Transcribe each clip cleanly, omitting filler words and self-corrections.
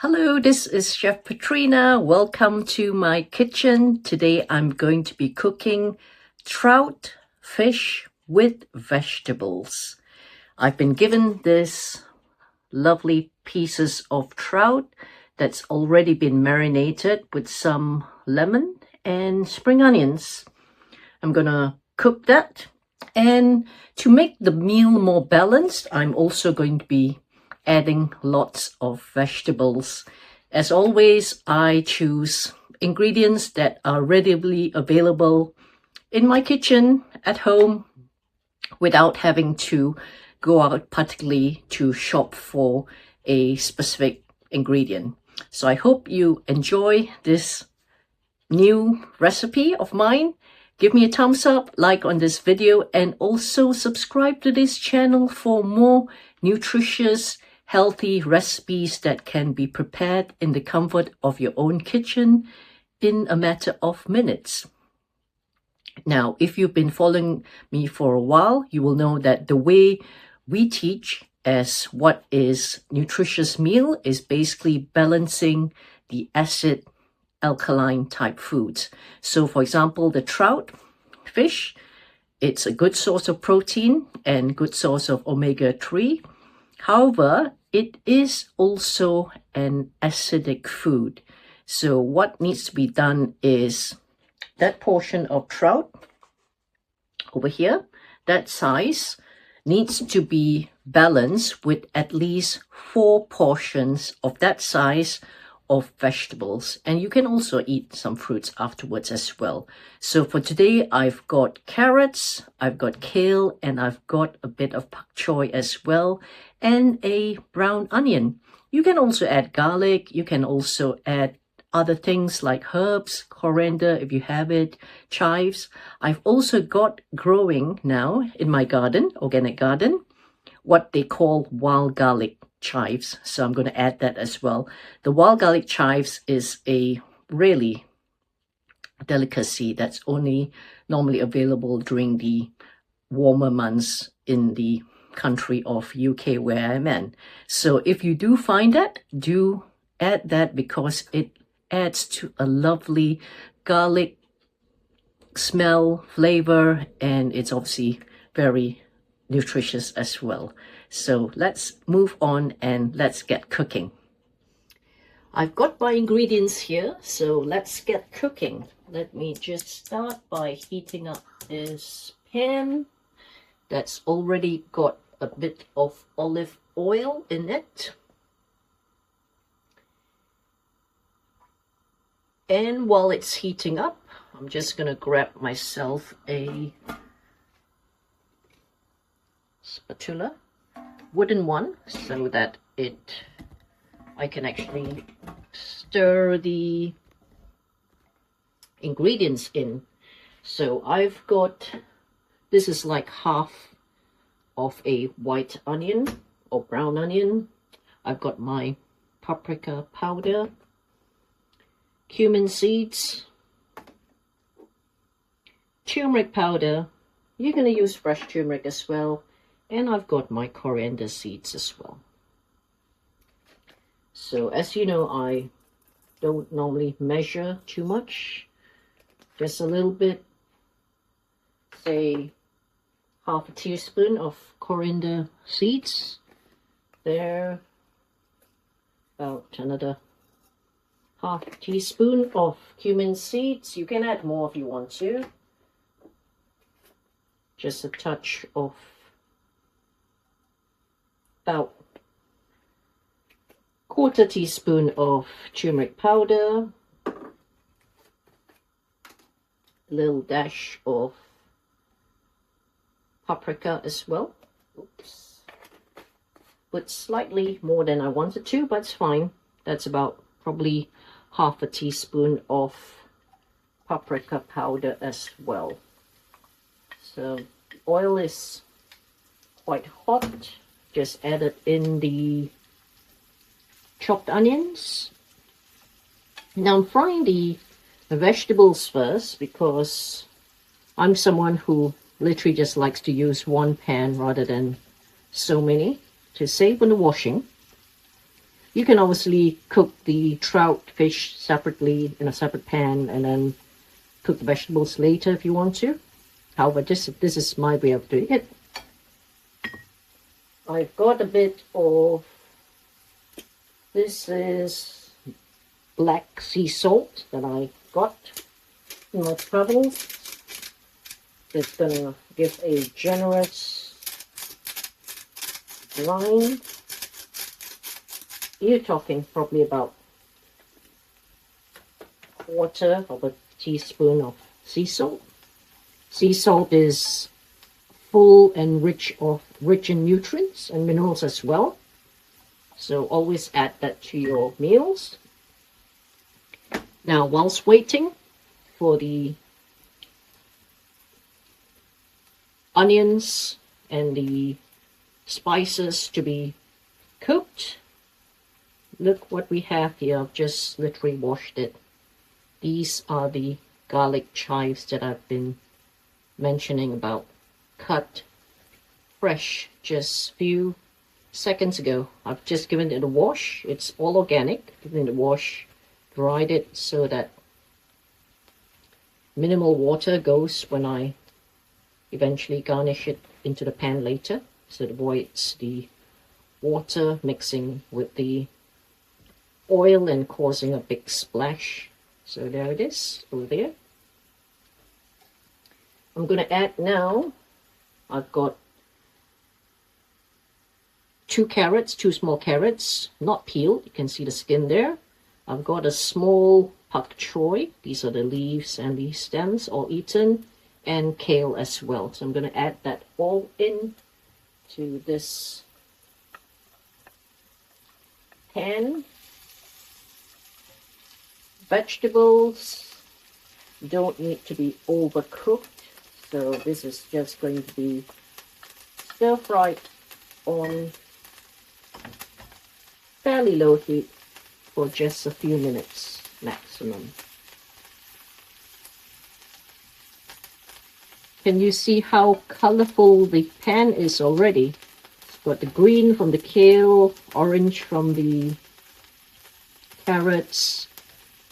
Hello, this is Chef Petrina. Welcome to my kitchen. Today I'm going to be cooking trout fish with vegetables. I've been given this lovely pieces of trout that's already been marinated with some lemon and spring onions. I'm gonna cook that, and to make the meal more balanced, I'm also going to be adding lots of vegetables. As always, I choose ingredients that are readily available in my kitchen at home without having to go out particularly to shop for a specific ingredient. So I hope you enjoy this new recipe of mine. Give me a thumbs up, like on this video, and also subscribe to this channel for more nutritious, healthy recipes that can be prepared in the comfort of your own kitchen in a matter of minutes. Now, if you've been following me for a while, you will know that the way we teach as what is nutritious meal is basically balancing the acid alkaline type foods. So for example, the trout fish, it's a good source of protein and good source of omega-3. However, it is also an acidic food. So what needs to be done is that portion of trout over here, that size, needs to be balanced with at least 4 portions of that size of vegetables. And you can also eat some fruits afterwards as well. So for today, I've got carrots, I've got kale, and I've got a bit of pak choy as well, and a brown onion. You can also add garlic. You can also add other things like herbs, coriander if you have it, chives. I've also got growing now in my garden, organic garden, what they call wild garlic chives. So I'm going to add that as well. The wild garlic chives is a really delicacy that's only normally available during the warmer months in the country of UK where I'm in. So if you do find that, do add that because it adds to a lovely garlic smell, flavor, and it's obviously very nutritious as well. So let's move on and let's get cooking. I've got my ingredients here, so let's get cooking. Let me just start by heating up this pan that's already got a bit of olive oil in it. And while it's heating up, I'm just going to grab myself a spatula, wooden one, so that I can actually stir the ingredients in. So I've got, this is like half of a white onion or brown onion. I've got my paprika powder, cumin seeds, turmeric powder. You're going to use fresh turmeric as well. And I've got my coriander seeds as well. So as you know, I don't normally measure too much. Just a little bit, say half a teaspoon of coriander seeds. There, about another half teaspoon of cumin seeds. You can add more if you want to. Just a touch of about quarter teaspoon of turmeric powder, a little dash of paprika as well. Oops. Put slightly more than I wanted to, but it's fine. That's about probably half a teaspoon of paprika powder as well. So the oil is quite hot. Just add it in the chopped onions. Now I'm frying the vegetables first because I'm someone who literally just likes to use one pan rather than so many to save on the washing. You can obviously cook the trout fish separately in a separate pan and then cook the vegetables later if you want to. However, this is my way of doing it. I've got a bit of, this is black sea salt that I got in my travels. It's gonna give a generous brine. You're talking probably about a quarter of a teaspoon of sea salt. Sea salt is full and rich in nutrients and minerals as well. So always add that to your meals. Now, whilst waiting for the onions and the spices to be cooked, look what we have here. I've just literally washed it. These are the garlic chives that I've been mentioning about. Cut fresh just a few seconds ago. I've just given it a wash. It's all organic. Given it a wash, dried it so that minimal water goes when I eventually garnish it into the pan later, so it avoids the water mixing with the oil and causing a big splash. So there it is over there. I'm going to add now, I've got two small carrots, not peeled. You can see the skin there. I've got a small pak choy. These are the leaves and the stems, all eaten, and kale as well. So I'm going to add that all in to this pan. Vegetables don't need to be overcooked, so this is just going to be stir fried on fairly low heat for just a few minutes maximum. Can you see how colorful the pan is already? It's got the green from the kale, orange from the carrots,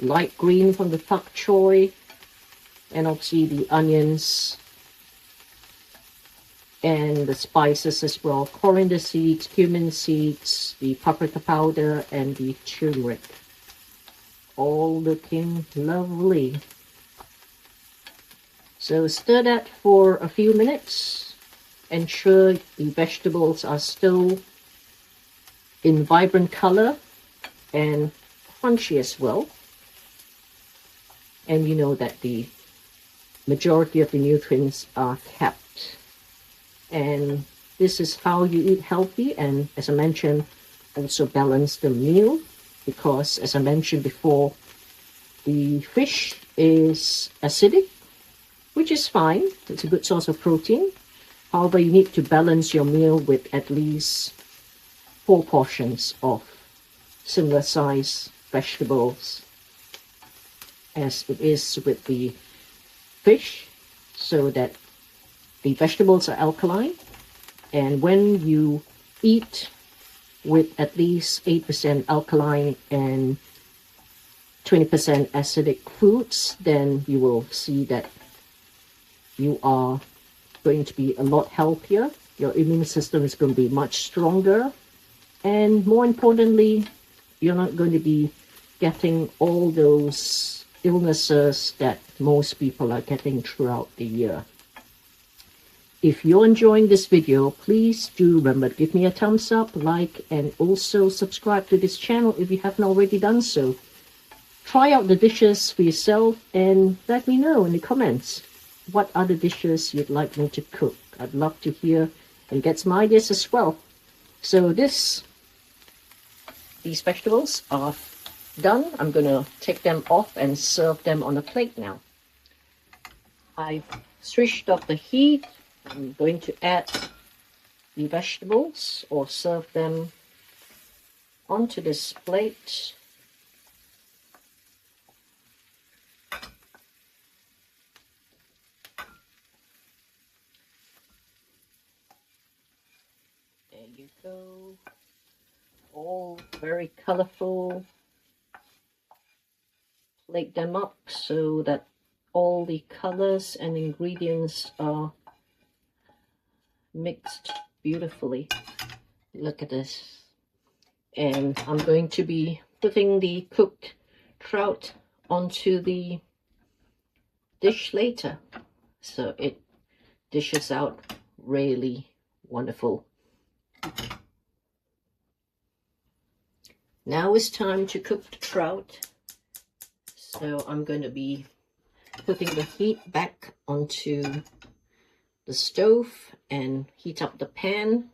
light green from the pak choy, and obviously the onions and the spices as well. Coriander seeds, cumin seeds, the paprika powder, and the turmeric. All looking lovely. So stir that for a few minutes. Ensure the vegetables are still in vibrant color and crunchy as well. And you know that the majority of the nutrients are kept. And this is how you eat healthy, and as I mentioned, also balance the meal, because as I mentioned before, the fish is acidic, which is fine. It's a good source of protein. However, you need to balance your meal with at least 4 portions of similar size vegetables as it is with the fish, so that the vegetables are alkaline. And when you eat with at least 8% alkaline and 20% acidic foods, then you will see that you are going to be a lot healthier. Your immune system is going to be much stronger. And more importantly, you're not going to be getting all those illnesses that most people are getting throughout the year. If you're enjoying this video, please do remember to give me a thumbs up, like, and also subscribe to this channel if you haven't already done so. Try out the dishes for yourself and let me know in the comments what other dishes you'd like me to cook. I'd love to hear and get some ideas as well. So these vegetables are done. I'm going to take them off and serve them on a plate now. I've switched off the heat. I'm going to add the vegetables or serve them onto this plate. There you go. all very colorful. Plate them up so that all the colors and ingredients are mixed beautifully. Look at this. And I'm going to be putting the cooked trout onto the dish later, so it dishes out really wonderful. Now it's time to cook the trout, so I'm going to be putting the heat back onto the stove and heat up the pan.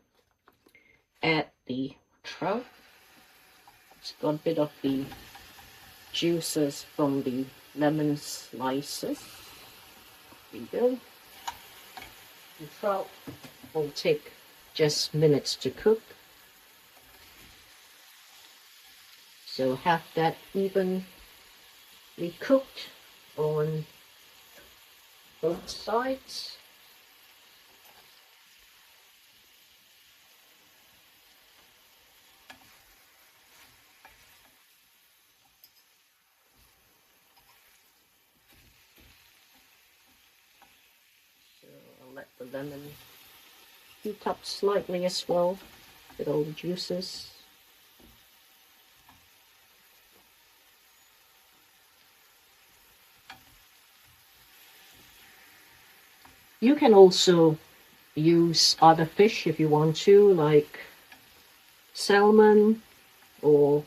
Add the trout. It's got a bit of the juices from the lemon slices. There you go. The trout will take just minutes to cook. So have that evenly cooked on both sides. I'll let the lemon heat up slightly as well with all the juices. You can also use other fish if you want to, like salmon or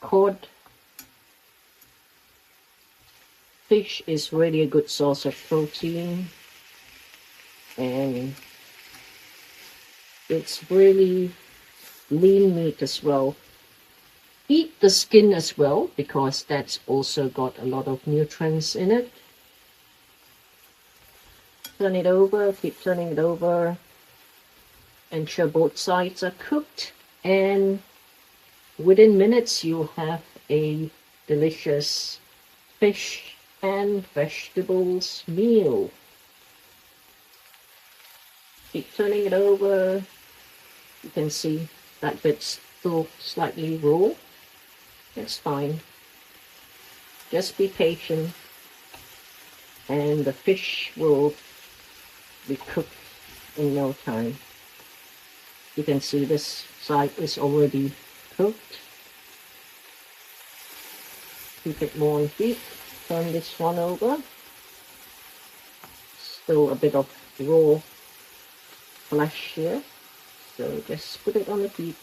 cod. Fish is really a good source of protein, and it's really lean meat as well. Eat the skin as well, because that's also got a lot of nutrients in it. Turn it over, keep turning it over. Ensure both sides are cooked, and within minutes you'll have a delicious fish and vegetables meal. Keep turning it over. You can see that bit's still slightly raw. It's fine. Just be patient, and the fish will be cooked in no time. You can see this side is already cooked. Keep it more on heat. Turn this one over. Still a bit of raw flesh here, so just put it on the heat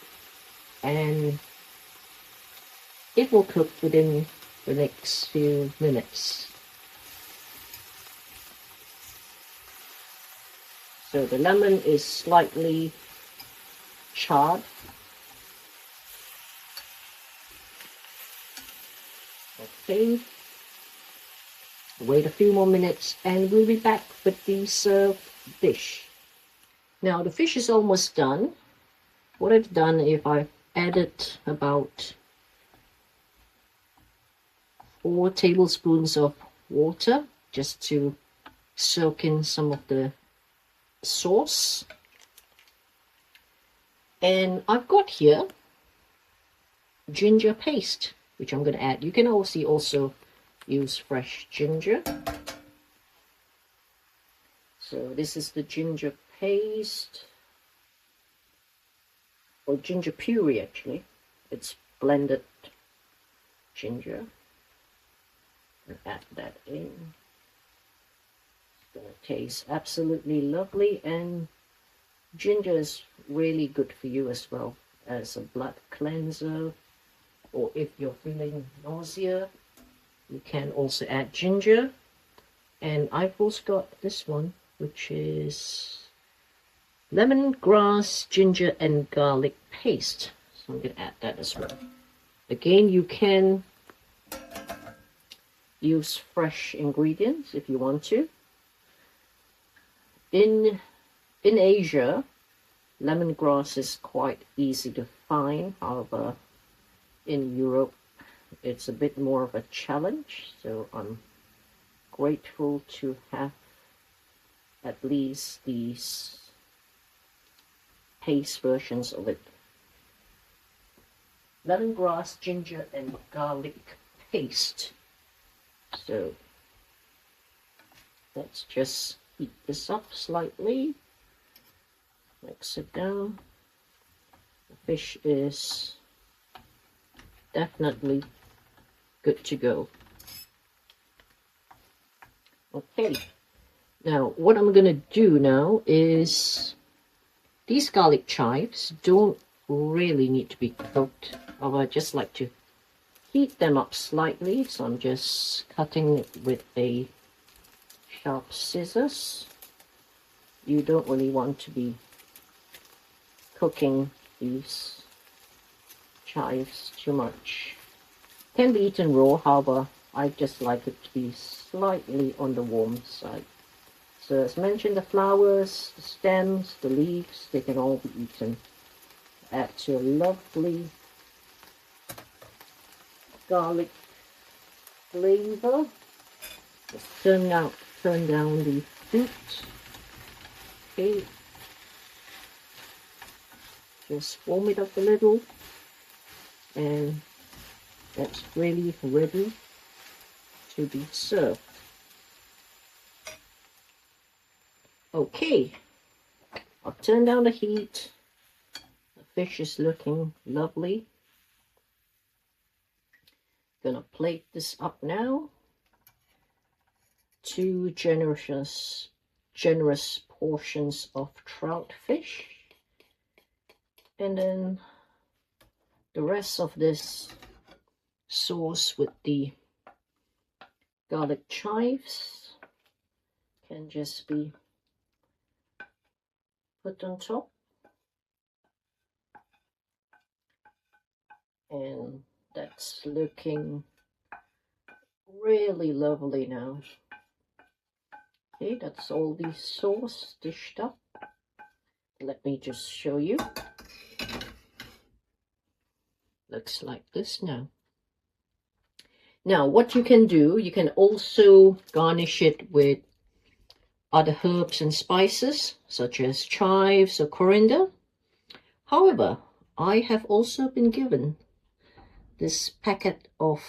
and it will cook within the next few minutes. So the lemon is slightly charred. Okay, wait a few more minutes and we'll be back with the served dish. Now the fish is almost done. What I've done is I've added about 4 tablespoons of water just to soak in some of the sauce. And I've got here ginger paste, which I'm going to add. You can also use fresh ginger. So this is the ginger paste, or ginger puree actually. It's blended ginger. And add that in. It's going to taste absolutely lovely, and ginger is really good for you as well as a blood cleanser, or if you're feeling nausea, you can also add ginger. And I've also got this one, which is lemongrass, ginger and garlic paste. So I'm going to add that as well. Again, you can use fresh ingredients if you want to. In Asia, lemongrass is quite easy to find. However, in Europe, it's a bit more of a challenge. So I'm grateful to have at least these paste versions of it. lemongrass, ginger, and garlic paste. So let's just heat this up slightly. Mix it down. The fish is definitely good to go. Okay, now what I'm gonna do now is these garlic chives don't really need to be cooked. I just like to heat them up slightly, so I'm just cutting it with a sharp scissors. You don't really want to be cooking these chives too much. Can be eaten raw, however, I just like it to be slightly on the warm side. So as mentioned, the flowers, the stems, the leaves, they can all be eaten. Add to a lovely garlic flavor. Just turn down the heat. Okay. Just warm it up a little, and that's really ready to be served. Okay, I'll turn down the heat. The fish is looking lovely. Gonna plate this up now. Two generous portions of trout fish, and then the rest of this sauce with the garlic chives can just be put on top, and that's looking really lovely now. Okay, that's all the sauce dished up. Let me just show you. Looks like this now. Now, what you can do, you can also garnish it with other herbs and spices, such as chives or coriander. However, I have also been given this packet of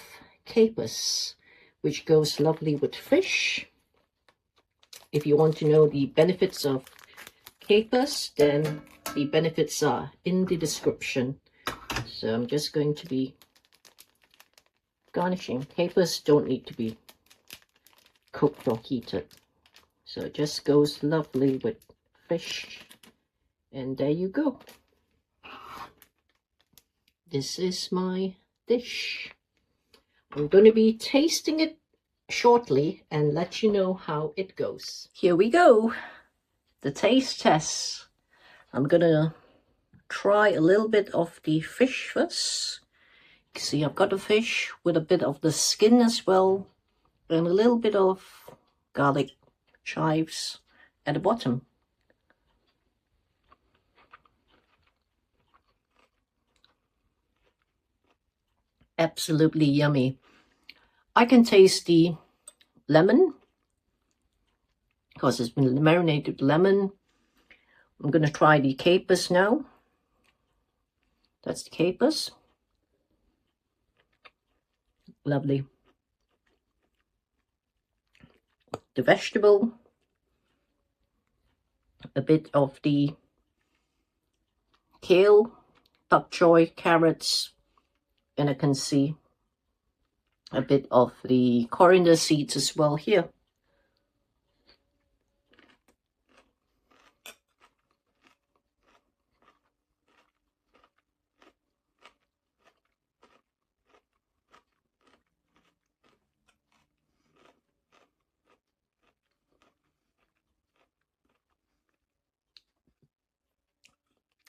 capers, which goes lovely with fish. If you want to know the benefits of capers, then the benefits are in the description. So I'm just going to be garnishing. Capers don't need to be cooked or heated, so it just goes lovely with fish. And there you go. This is my dish. I'm going to be tasting it shortly and let you know how it goes. Here we go. The taste test. I'm gonna try a little bit of the fish first. You see, I've got the fish with a bit of the skin as well, and a little bit of garlic chives at the bottom. Absolutely yummy. I can taste the lemon because it's been marinated with lemon. I'm going to try the capers now. That's the capers. Lovely. The vegetable. A bit of the kale, bok choy, carrots, and I can see a bit of the coriander seeds as well here.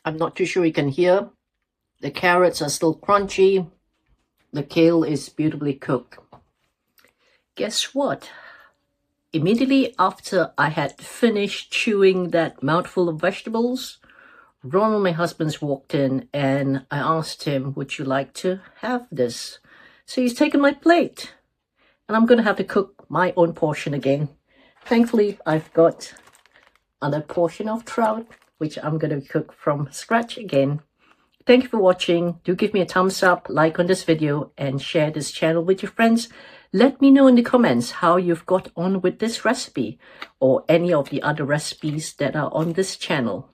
I'm not too sure you can hear. The carrots are still crunchy. The kale is beautifully cooked. Guess what? Immediately after I had finished chewing that mouthful of vegetables, Ronald, my husband, walked in and I asked him, would you like to have this? So he's taken my plate and I'm going to have to cook my own portion again. Thankfully, I've got another portion of trout, which I'm going to cook from scratch again. Thank you for watching. Do give me a thumbs up, like on this video, and share this channel with your friends. Let me know in the comments how you've got on with this recipe or any of the other recipes that are on this channel.